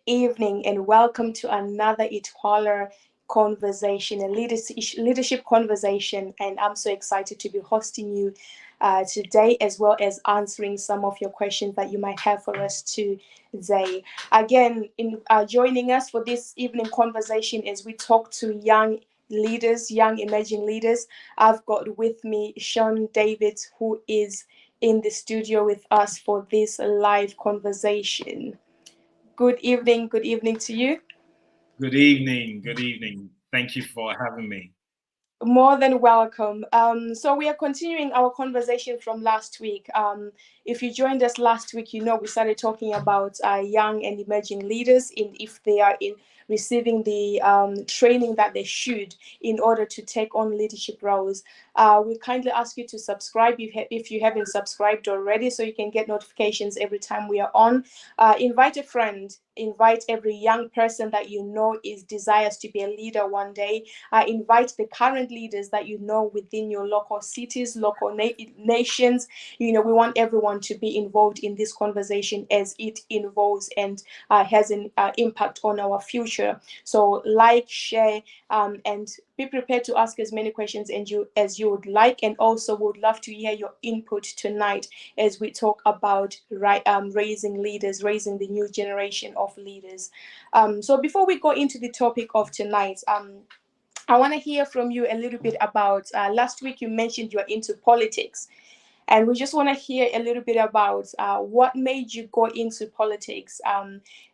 evening, and welcome to another Itwala conversation, a leadership conversation. And I'm so excited to be hosting you today, as well as answering some of your questions that you might have for us today. Again, in joining us for this evening conversation as we talk to young leaders, young emerging leaders, I've got with me Sean David, who is in the studio with us for this live conversation. Good evening to you. Good evening. Good evening. Thank you for having me. More than welcome. So we are continuing our conversation from last week. If you joined us last week, you know we started talking about young and emerging leaders in if they are in receiving the training that they should in order to take on leadership roles. We kindly ask you to subscribe if you haven't subscribed already, so you can get notifications every time we are on. Invite a friend. Invite every young person that you know is desires to be a leader one day. Invite the current leaders that you know within your local cities, local nations. You know, we want everyone to be involved in this conversation as it involves and has an impact on our future. So like, share, and be prepared to ask as many questions as you would like, and also would love to hear your input tonight as we talk about raising leaders, raising the new generation of leaders. So before we go into the topic of tonight, I want to hear from you a little bit about last week you mentioned you're into politics. And we just want to hear a little bit about what made you go into politics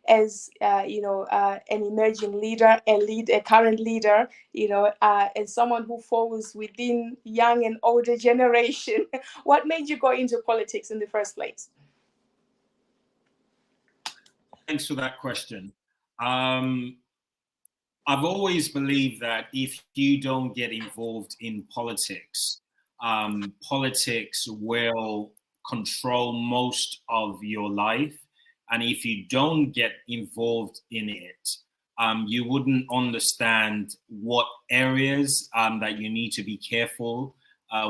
as, an emerging leader, a current leader, and someone who falls within young and older generation. What made you go into politics in the first place? Thanks for that question. I've always believed that if you don't get involved in politics, politics will control most of your life. And if you don't get involved in it, you wouldn't understand what areas that you need to be careful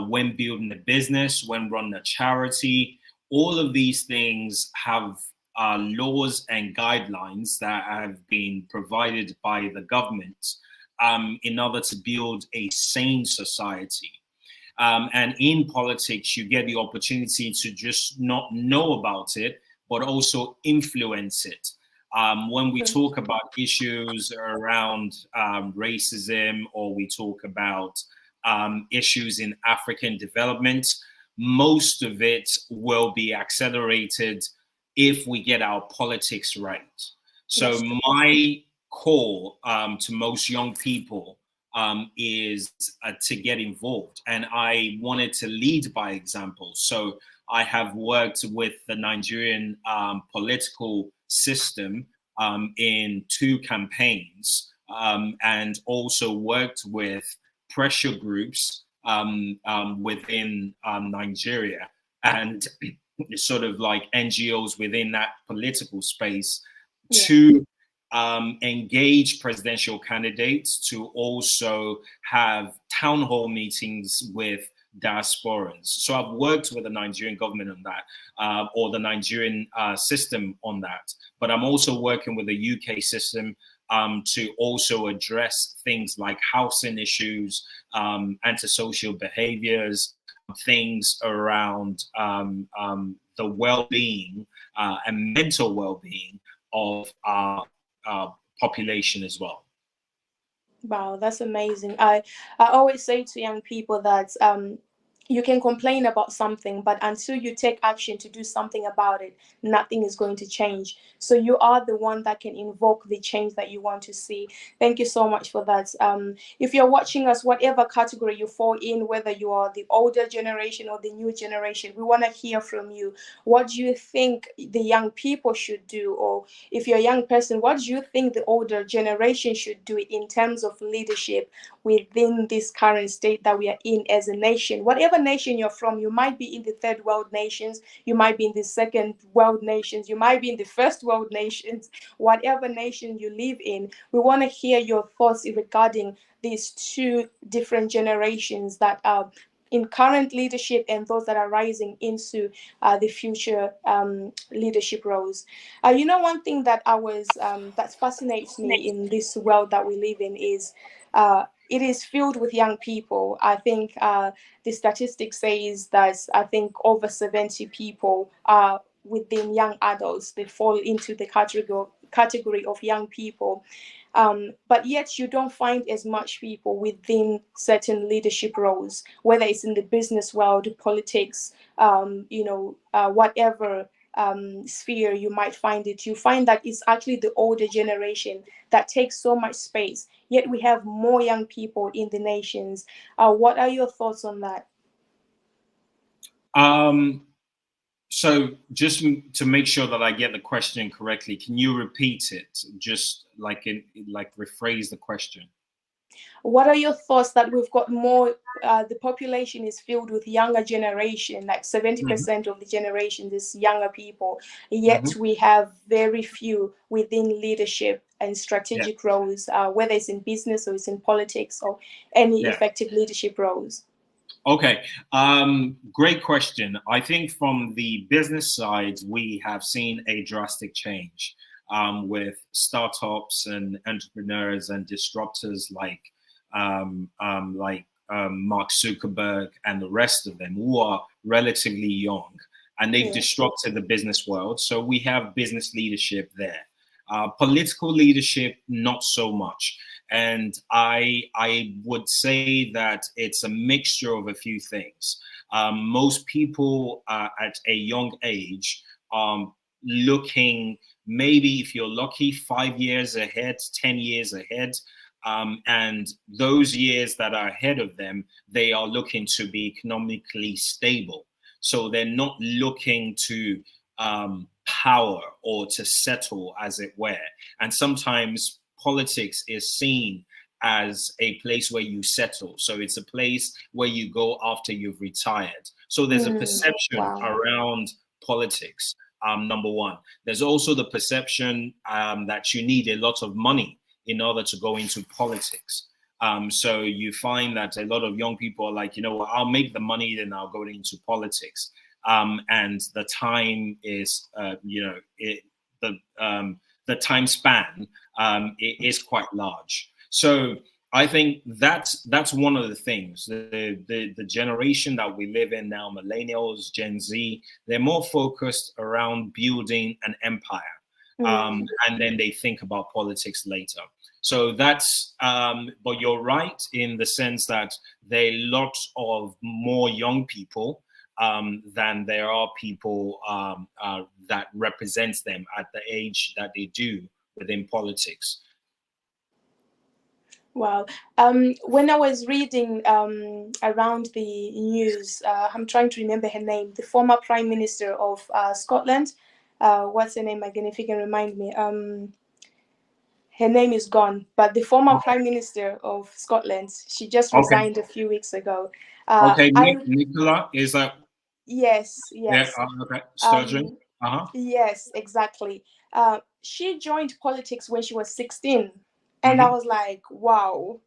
when building a business, when running a charity. All of these things have laws and guidelines that have been provided by the government in order to build a sane society. And in politics, you get the opportunity to just not know about it, but also influence it. When we talk about issues around racism, or we talk about issues in African development, most of it will be accelerated if we get our politics right. So my call to most young people is to get involved, and I wanted to lead by example. So I have worked with the Nigerian political system in 2 campaigns, and also worked with pressure groups within Nigeria, and sort of like NGOs within that political space to engage presidential candidates, to also have town hall meetings with diasporans. So I've worked with the Nigerian government on that, or the Nigerian system on that. But I'm also working with the UK system to also address things like housing issues, antisocial behaviors, things around the well-being and mental well-being of our population as well. Wow, that's amazing. I always say to young people that you can complain about something, but until you take action to do something about it, nothing is going to change. So you are the one that can invoke the change that you want to see. Thank you so much for that. If you're watching us, whatever category you fall in, whether you are the older generation or the new generation, we want to hear from you. What do you think the young people should do? Or if you're a young person, what do you think the older generation should do in terms of leadership within this current state that we are in as a nation? Whatever nation you're from, you might be in the third world nations, you might be in the second world nations, you might be in the first world nations, whatever nation you live in, we want to hear your thoughts regarding these 2 different generations that are in current leadership and those that are rising into the future leadership roles. One thing that that fascinates me in this world that we live in is it is filled with young people. I think the statistic says that I think over 70 people are within young adults. They fall into the category of young people. But yet you don't find as much people within certain leadership roles, whether it's in the business world, politics, whatever sphere you might find it. You find that it's actually the older generation that takes so much space, yet we have more young people in the nations. What are your thoughts on that? So just to make sure that I get the question correctly, can you repeat it? Just rephrase the question. What are your thoughts that we've got more, the population is filled with younger generation, like 70% of the generation is younger people, yet we have very few within leadership and strategic roles, whether it's in business or it's in politics or any effective leadership roles? Okay, great question. I think from the business side, we have seen a drastic change with startups and entrepreneurs and disruptors like Mark Zuckerberg and the rest of them, who are relatively young, and they've disrupted the business world. So we have business leadership there. Political leadership, not so much. And I would say that it's a mixture of a few things. Most people at a young age looking, maybe if you're lucky, 5 years ahead, 10 years ahead. And those years that are ahead of them, they are looking to be economically stable. So they're not looking to power or to settle, as it were. And sometimes politics is seen as a place where you settle. So it's a place where you go after you've retired. So there's a perception around politics, number one. There's also the perception that you need a lot of money in order to go into politics. So you find that a lot of young people are like, I'll make the money, then I'll go into politics. And the time is, the time span is quite large. So I think that's one of the things. The generation that we live in now, millennials, Gen Z, they're more focused around building an empire. And then they think about politics later. So that's, but you're right in the sense that there are lots of more young people than there are people that represents them at the age that they do within politics. Wow. When I was reading around the news, I'm trying to remember her name, the former Prime Minister of Scotland. What's her name again, if you can remind me? Her name is gone, but the former Prime Minister of Scotland, she just resigned a few weeks ago. Nicola, is that? Yes. Yeah, okay. Sturgeon. Yes, exactly. She joined politics when she was 16. And I was like, wow,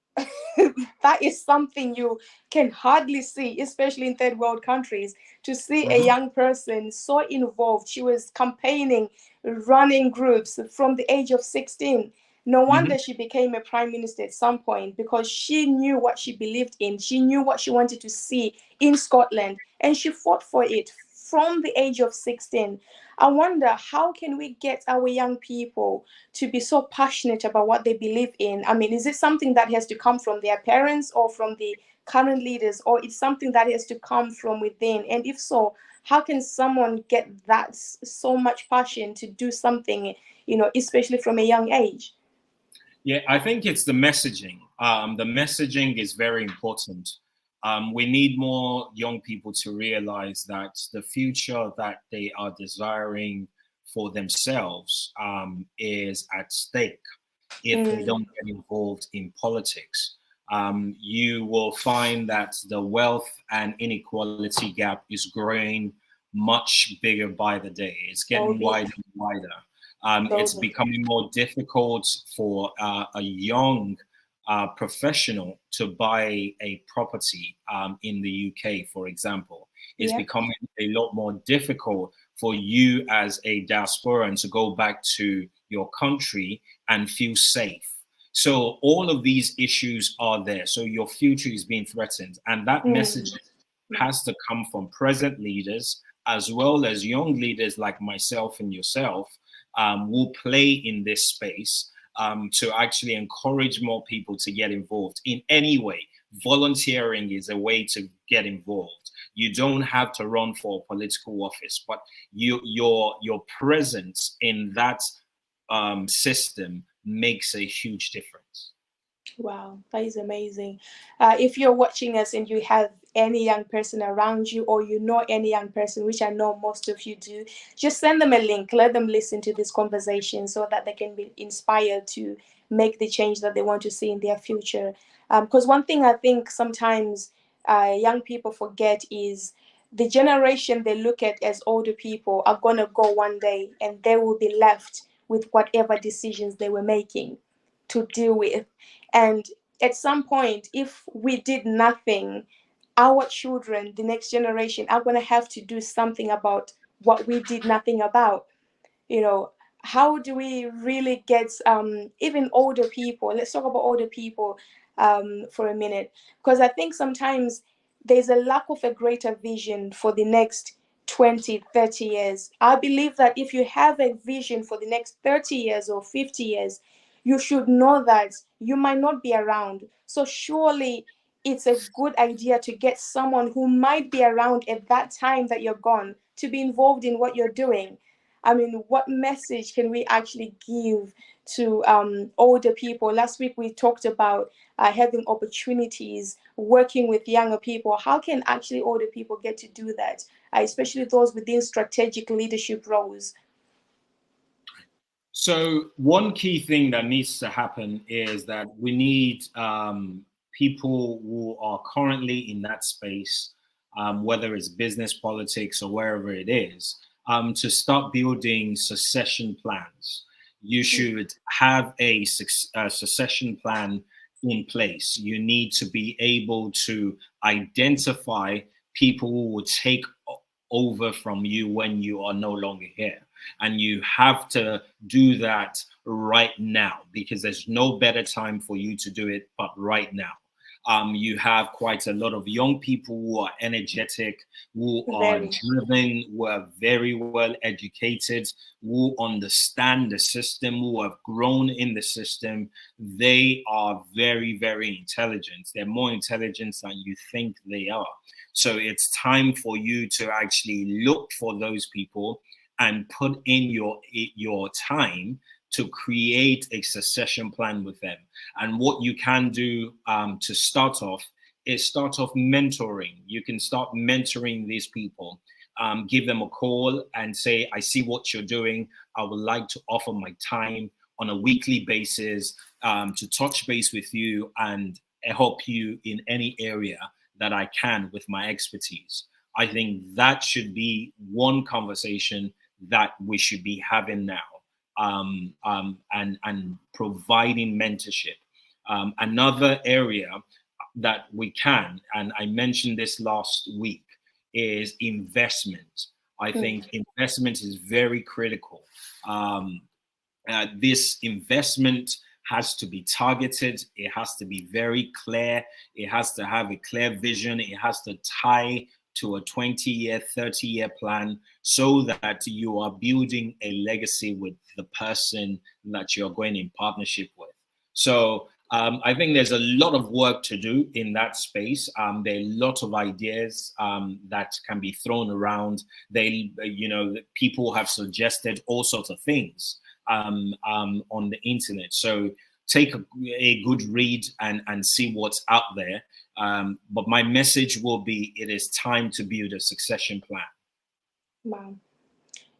that is something you can hardly see, especially in third world countries, to see a young person so involved. She was campaigning, running groups from the age of 16. No wonder she became a prime minister at some point, because she knew what she believed in. She knew what she wanted to see in Scotland, and she fought for it from the age of 16. I wonder, how can we get our young people to be so passionate about what they believe in? I mean, is it something that has to come from their parents or from the current leaders, or it's something that has to come from within? And if so, how can someone get that so much passion to do something, especially from a young age? Yeah, I think it's the messaging. The messaging is very important. We need more young people to realize that the future that they are desiring for themselves is at stake if they don't get involved in politics. You will find that the wealth and inequality gap is growing much bigger by the day. It's getting wider and wider. It's becoming more difficult for a young professional to buy a property in the UK, for example. It's becoming a lot more difficult for you as a diasporan to go back to your country and feel safe. So all of these issues are there. So your future is being threatened. And that message has to come from present leaders as well as young leaders like myself and yourself, will play in this space to actually encourage more people to get involved in any way. Volunteering is a way to get involved. You don't have to run for a political office, but your presence in that system makes a huge difference. Wow, that is amazing. If you're watching us and you have any young person around you, or you know any young person, which I know most of you do, just send them a link. Let them listen to this conversation so that they can be inspired to make the change that they want to see in their future. Because one thing I think sometimes young people forget is the generation they look at as older people are going to go one day, and they will be left with whatever decisions they were making to deal with. And at some point, if we did nothing, our children, the next generation, are going to have to do something about what we did nothing about. You know, how do we really get even older people? Let's talk about older people for a minute, because I think sometimes there's a lack of a greater vision for the next 20, 30 years. I believe that if you have a vision for the next 30 years or 50 years, you should know that you might not be around. So surely it's a good idea to get someone who might be around at that time that you're gone to be involved in what you're doing. I mean, what message can we actually give to older people? Last week we talked about having opportunities, working with younger people. How can actually older people get to do that, especially those within strategic leadership roles? So one key thing that needs to happen is that we need people who are currently in that space, whether it's business, politics, or wherever it is, to start building succession plans. You should have a succession plan in place. You need to be able to identify people who will take over from you when you are no longer here. And you have to do that right now, because there's no better time for you to do it but right now. You have quite a lot of young people who are energetic, who are driven, who are very well educated, who understand the system, who have grown in the system. They are very, very intelligent. They're more intelligent than you think they are. So it's time for you to actually look for those people and put in your time to create a succession plan with them. And what you can do to start off is start off mentoring. You can start mentoring these people. Give them a call and say, I see what you're doing. I would like to offer my time on a weekly basis to touch base with you and help you in any area that I can with my expertise. I think that should be one conversation that we should be having now. And providing mentorship. Another area that we can, and I mentioned this last week, is investment. I think investment is very critical. This investment has to be targeted. It has to be very clear. It has to have a clear vision. It has to tie to a 20-year, 30-year plan, so that you are building a legacy with the person that you're going in partnership with. So I think there's a lot of work to do in that space. There are a lot of ideas that can be thrown around. People have suggested all sorts of things on the internet. So take a good read and see what's out there. But my message will be, it is time to build a succession plan. Wow.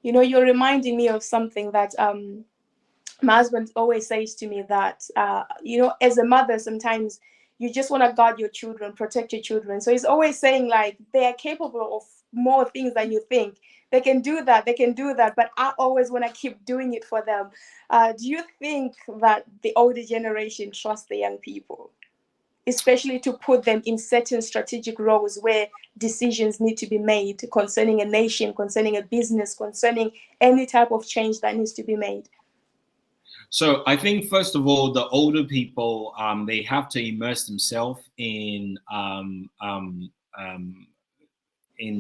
You know, you're reminding me of something that my husband always says to me, that, as a mother, sometimes you just want to guard your children, protect your children. So he's always saying, like, they are capable of more things than you think. They can do that, but I always want to keep doing it for them. Do you think that the older generation trusts the young people, especially to put them in certain strategic roles where decisions need to be made concerning a nation, concerning a business, concerning any type of change that needs to be made? So I think, first of all, the older people, they have to immerse themselves in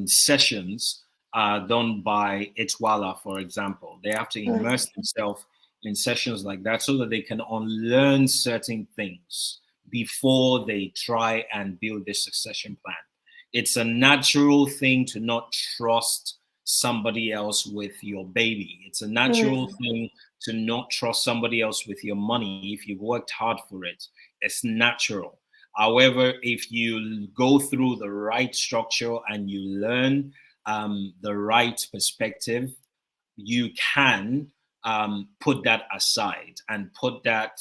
sessions done by Etwala, for example. They have to immerse themselves in sessions like that so that they can unlearn certain things before they try and build this succession plan. It's a natural thing to not trust somebody else with your baby. It's a natural thing to not trust somebody else with your money if you've worked hard for it. It's natural. However, if you go through the right structure and you learn the right perspective, you can put that aside and put that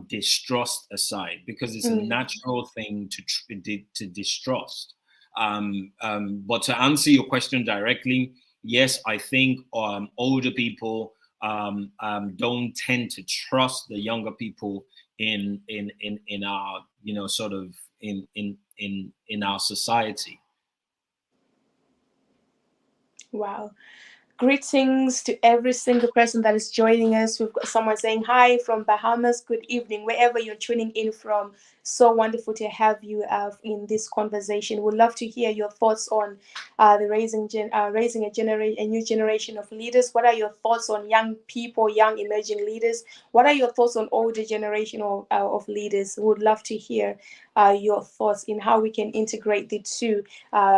distrust aside, because it's a natural thing to distrust. But to answer your question directly, yes, I think older people don't tend to trust the younger people in our, you know, sort of in our society. Wow. Greetings to every single person that is joining us. We've got someone saying hi from Bahamas. Good evening, wherever you're tuning in from. So wonderful to have you in this conversation. We'd love to hear your thoughts on the raising a new generation of leaders. What are your thoughts on young people, young emerging leaders? What are your thoughts on older generation of leaders? We would love to hear your thoughts in how we can integrate the two,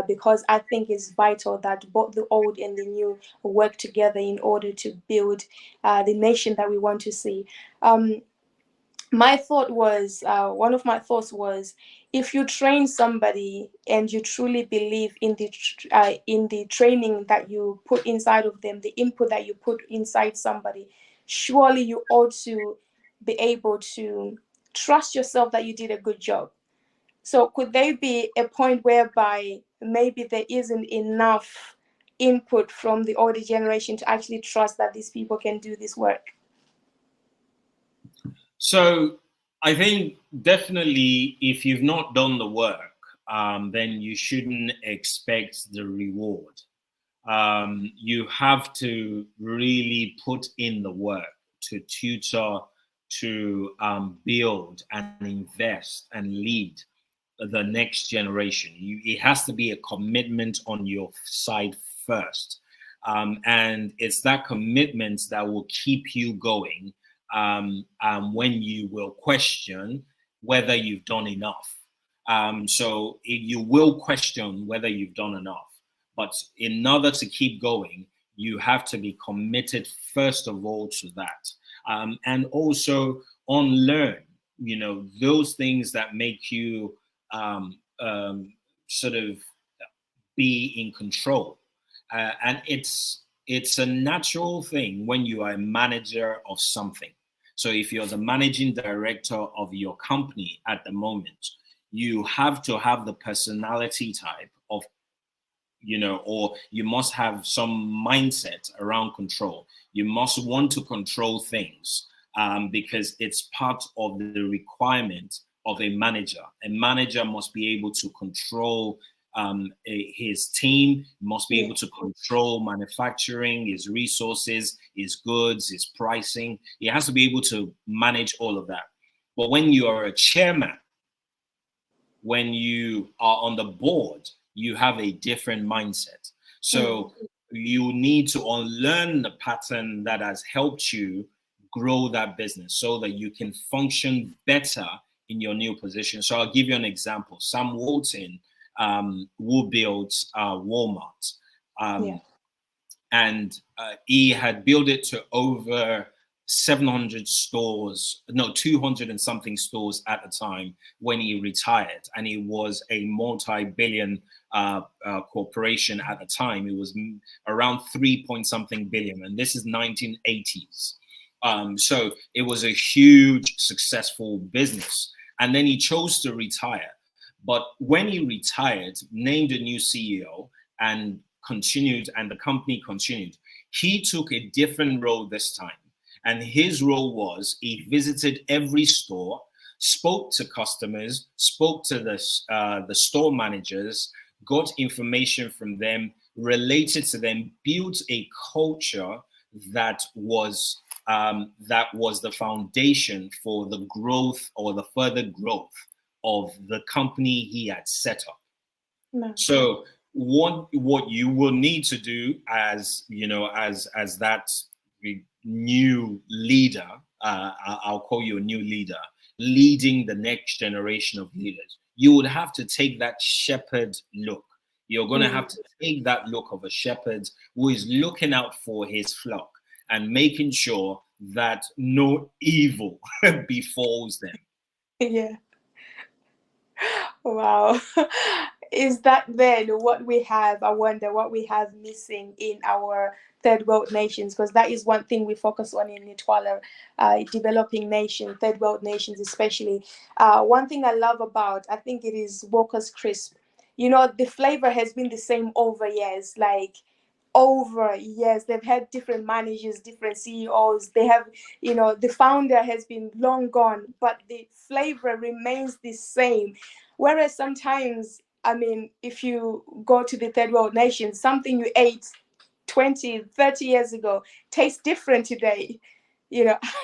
because I think it's vital that both the old and the new work together in order to build the nation that we want to see. My thought was, one of my thoughts was, if you train somebody and you truly believe in the training that you put inside of them, the input that you put inside somebody, surely you ought to be able to trust yourself that you did a good job. So could there be a point whereby maybe there isn't enough input from the older generation to actually trust that these people can do this work? So I think definitely if you've not done the work, then you shouldn't expect the reward. You have to really put in the work to tutor, to build and invest and lead the next generation. It has to be a commitment on your side first. And it's that commitment that will keep you going when you will question whether you've done enough. So you will question whether you've done enough. But in order to keep going, you have to be committed, first of all, to that. And also unlearn, you know, those things that make you sort of be in control. And it's a natural thing when you are a manager of something. So if you're the managing director of your company at the moment, you have to have the personality type of, you know, or you must have some mindset around control. You must want to control things because it's part of the requirement of a manager. A manager must be able to control his team, must be able to control manufacturing, his resources, his goods, his pricing. He has to be able to manage all of that. But when you are a chairman, when you are on the board, you have a different mindset. So you need to unlearn the pattern that has helped you grow that business so that you can function better in your new position. So I'll give you an example. Sam Walton, who built Walmart, and he had built it to over 700 stores, no, 200 and something stores at the time when he retired. And he was a multi-billion corporation at the time. It was around 3-point-something billion. And this is 1980s. So it was a huge, successful business. And then he chose to retire. But when he retired, named a new CEO, and continued, and the company continued. He took a different role this time. And his role was he visited every store, spoke to customers, spoke to the store managers, got information from them, related to them, built a culture that was the foundation for the growth or the further growth of the company he had set up. No. So what you will need to do as that new leader, I'll call you a new leader, leading the next generation of leaders, you would have to take that shepherd look. You're going to have to take that look of a shepherd who is looking out for his flock and making sure that no evil befalls them. Yeah. Wow. Is that then what we have? I wonder what we have missing in our third world nations, because that is one thing we focus on in Nitwala, developing nation, third world nations especially. One thing I love about, I think it is Walker's Crisp. You know, the flavor has been the same over years, they've had different managers, different CEOs. They have, the founder has been long gone, but the flavor remains the same. Whereas sometimes, if you go to the third world nation, something you ate 20, 30 years ago tastes different today.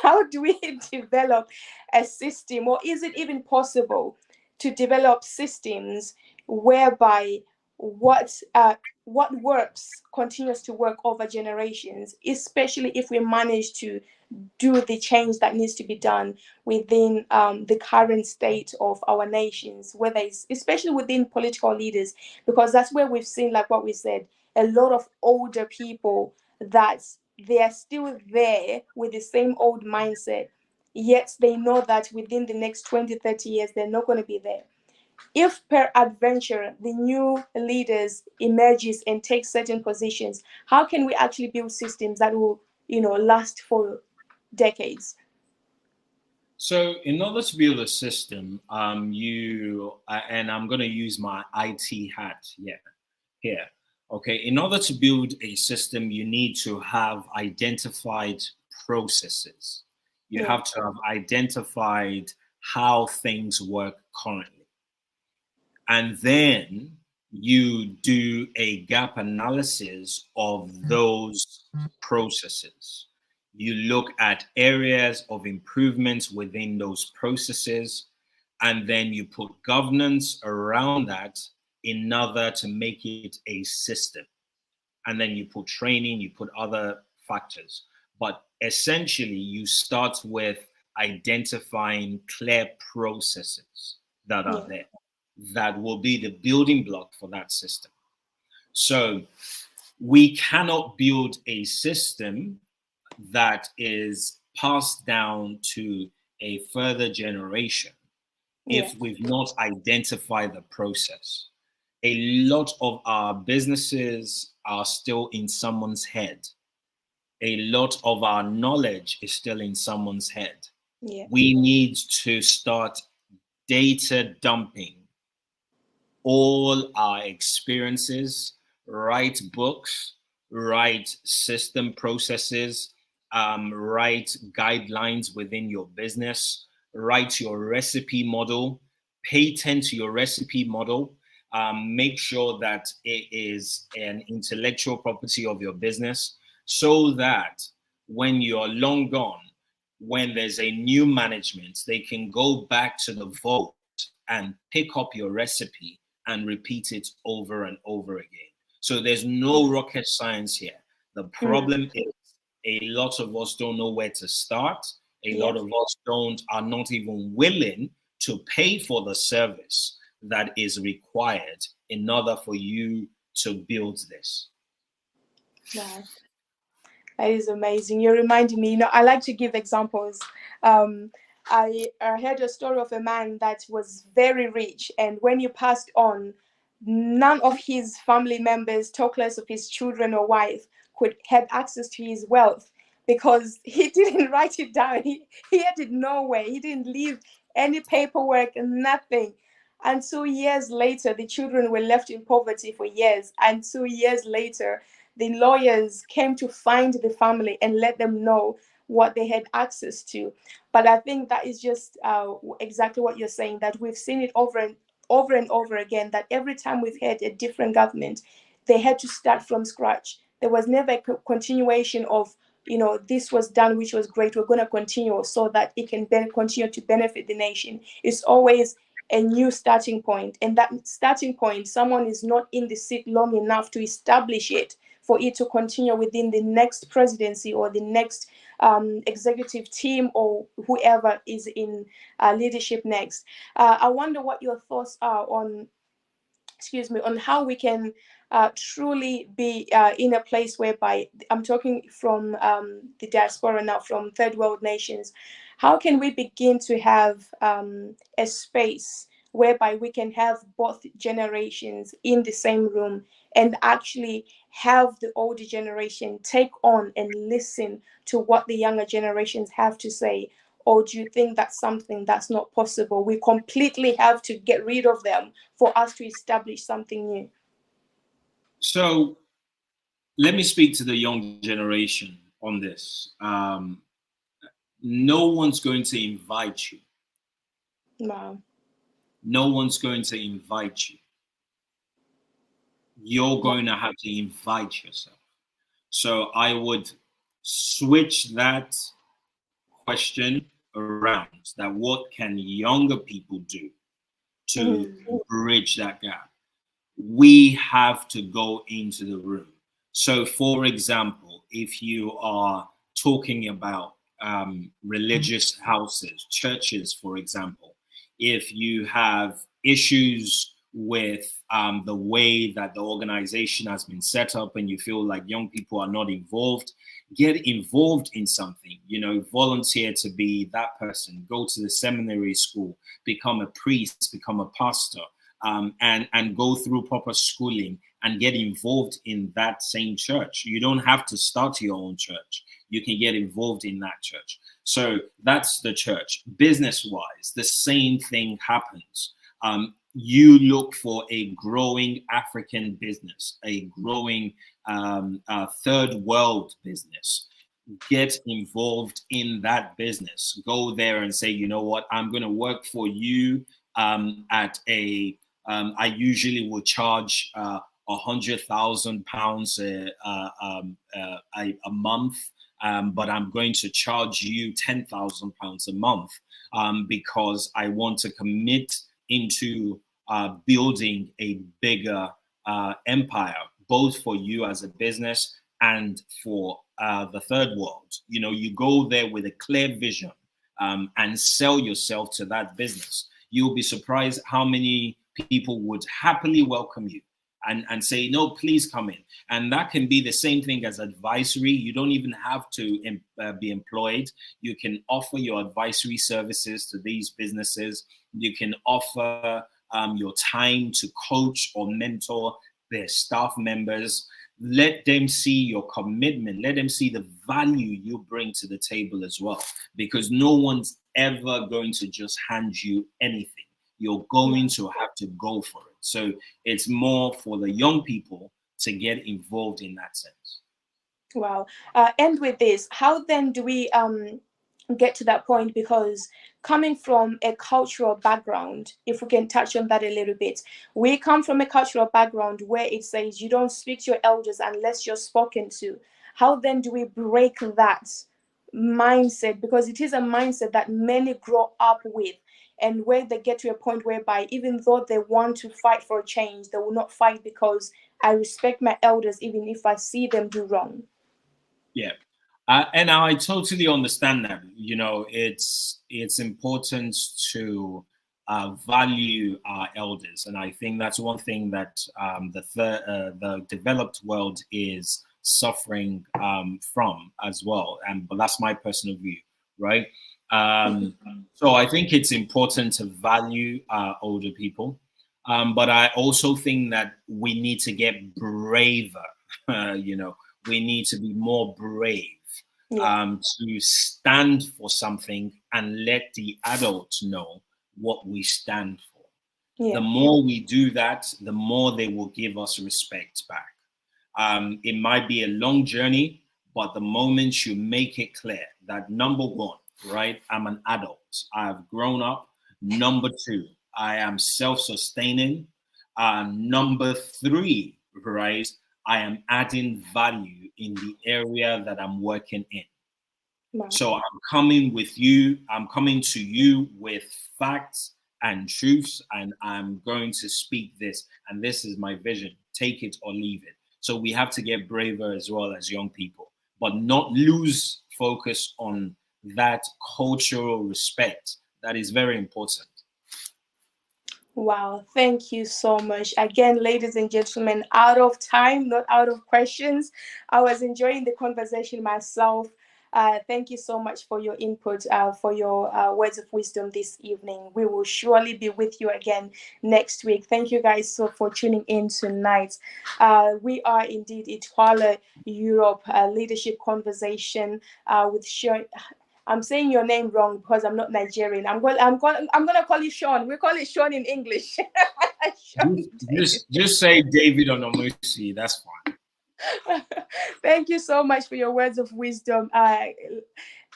How do we develop a system, or is it even possible to develop systems whereby what works continues to work over generations, especially if we manage to do the change that needs to be done within the current state of our nations, whether it's especially within political leaders, because that's where we've seen, like what we said, a lot of older people that they are still there with the same old mindset, yet they know that within the next 20, 30 years, they're not going to be there. If per adventure the new leaders emerges and take certain positions, how can we actually build systems that will, last for decades? So in order to build a system, and I'm going to use my IT hat here. Okay, in order to build a system, you need to have identified processes. You have to have identified how things work currently. And then you do a gap analysis of those processes. You look at areas of improvement within those processes, and then you put governance around that in order to make it a system. And then you put training, you put other factors. But essentially, you start with identifying clear processes that are there, that will be the building block for that system. So we cannot build a system that is passed down to a further generation if we've not identified the process. A lot of our businesses are still in someone's head. A lot of our knowledge is still in someone's head. We need to start data dumping all our experiences, write books, write system processes, write guidelines within your business, write your recipe model, patent your recipe model, make sure that it is an intellectual property of your business, so that when you're long gone, when there's a new management, they can go back to the vault and pick up your recipe and repeat it over and over again. So there's no rocket science here. The problem is a lot of us don't know where to start. A lot of us are not even willing to pay for the service that is required in order for you to build this. Wow. That is amazing. You're reminding me, I like to give examples. I heard a story of a man that was very rich, and when he passed on, none of his family members, talk less of his children or wife, could have access to his wealth because he didn't write it down. He had it nowhere. He didn't leave any paperwork, nothing. And 2 years later, the children were left in poverty for years. And 2 years later, the lawyers came to find the family and let them know what they had access to. But I think that is just exactly what you're saying, that we've seen it over and over again, that every time we've had a different government, they had to start from scratch. There was never a continuation of, this was done, which was great, we're going to continue so that it can continue to benefit the nation. It's always a new starting point. And that starting point, someone is not in the seat long enough to establish it for it to continue within the next presidency or the next executive team or whoever is in leadership next. I wonder what your thoughts are on, on how we can truly be in a place whereby, I'm talking from the diaspora now, from third world nations, how can we begin to have a space whereby we can have both generations in the same room and actually have the older generation take on and listen to what the younger generations have to say? Or do you think that's something that's not possible? We completely have to get rid of them for us to establish something new. So let me speak to the young generation on this. No one's going to invite you. Wow. No one's going to invite you. You're going to have to invite yourself. So I would switch that question around, that what can younger people do to bridge that gap? We have to go into the room. So for example, if you are talking about religious houses, churches, for example, if you have issues with the way that the organization has been set up and you feel like young people are not involved, get involved in something, volunteer to be that person, go to the seminary school, become a priest, become a pastor, and go through proper schooling and get involved in that same church. You don't have to start your own church. You can get involved in that church. So that's the church. Business-wise, the same thing happens. You look for a growing African business, a growing third world business. Get involved in that business. Go there and say, you know what, I'm going to work for you at a, I usually will charge £100,000 a month, but I'm going to charge you £10,000 a month because I want to commit into building a bigger empire, both for you as a business and for the third world. You go there with a clear vision and sell yourself to that business. You'll be surprised how many people would happily welcome you and say, no, please come in. And that can be the same thing as advisory. You don't even have to be employed. You can offer your advisory services to these businesses. You can offer your time to coach or mentor their staff members. Let them see your commitment. Let them see the value you bring to the table as well, because no one's ever going to just hand you anything. You're going to have to go for it. So it's more for the young people to get involved in that sense. Wow. And with this, how then do we get to that point? Because coming from a cultural background, if we can touch on that a little bit, we come from a cultural background where it says you don't speak to your elders unless you're spoken to. How then do we break that mindset? Because it is a mindset that many grow up with, and where they get to a point whereby even though they want to fight for a change, they will not fight because I respect my elders even if I see them do wrong. Yeah. And I totally understand that. It's important to value our elders, and I think that's one thing that the developed world is suffering from as well. But that's my personal view, right? So I think it's important to value older people, but I also think that we need to get braver. We need to be more brave. To stand for something and let the adults know what we stand for. Yeah. The more we do that, the more they will give us respect back. It might be a long journey, but the moment you make it clear that number one, right, I'm an adult, I've grown up. Number two, I am self-sustaining. Number three, right, I am adding value in the area that I'm working in. Wow. So I'm coming to you with facts and truths, and I'm going to speak this, and this is my vision. Take it or leave it. So we have to get braver as well as young people, but not lose focus on that cultural respect. That is very important. Wow, thank you so much. Again, ladies and gentlemen, out of time, not out of questions. I was enjoying the conversation myself. Thank you so much for your input, for your words of wisdom this evening. We will surely be with you again next week. Thank you guys for tuning in tonight. We are indeed Ithwala Europe Leadership Conversation with Sean. I'm saying your name wrong because I'm not Nigerian. I'm gonna call you Sean. We call it Sean in English. Sean, just say David Onomusi. That's fine. Thank you so much for your words of wisdom.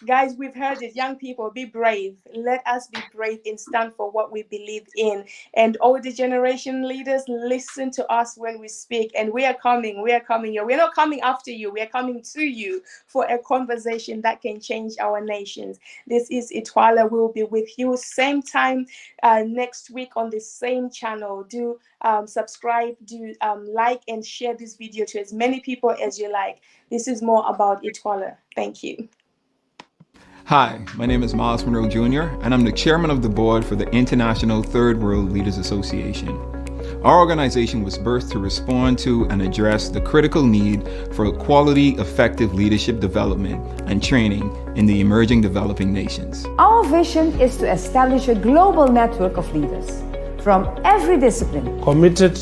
Guys, we've heard it. Young people, be brave. Let us be brave and stand for what we believe in. And older generation leaders, listen to us when we speak. And we are coming here. We're not coming after you. We are coming to you for a conversation that can change our nations. This is Ithwala. We'll be with you same time next week on the same channel. Do subscribe, do like and share this video to as many people as you like. This is more about Ithwala. Thank you. Hi, my name is Miles Monroe Jr., and I'm the chairman of the board for the International Third World Leaders Association. Our organization was birthed to respond to and address the critical need for quality, effective leadership development and training in the emerging developing nations. Our vision is to establish a global network of leaders from every discipline, committed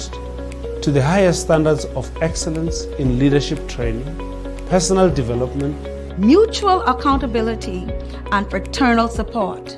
to the highest standards of excellence in leadership training, personal development, mutual accountability, and fraternal support,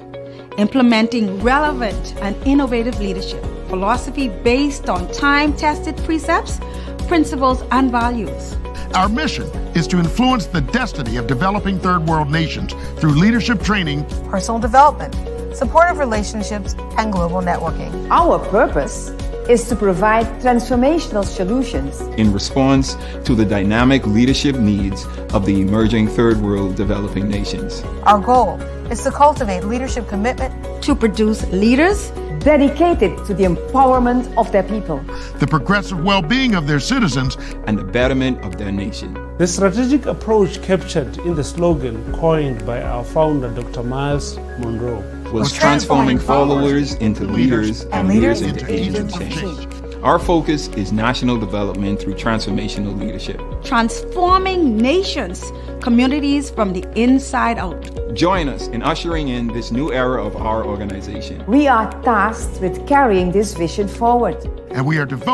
implementing relevant and innovative leadership philosophy based on time-tested precepts, principles, and values. Our mission is to influence the destiny of developing third world nations through leadership training, personal development, supportive relationships, and global networking. Our purpose is to provide transformational solutions in response to the dynamic leadership needs of the emerging third world developing nations. Our goal is to cultivate leadership commitment to produce leaders dedicated to the empowerment of their people, the progressive well-being of their citizens, and the betterment of their nation. The strategic approach captured in the slogan coined by our founder, Dr. Miles Monroe, was transforming followers into leaders and leaders into agents of change. Our focus is national development through transformational leadership, transforming nations, communities from the inside out. Join us in ushering in this new era of our organization. We are tasked with carrying this vision forward. And we are devoted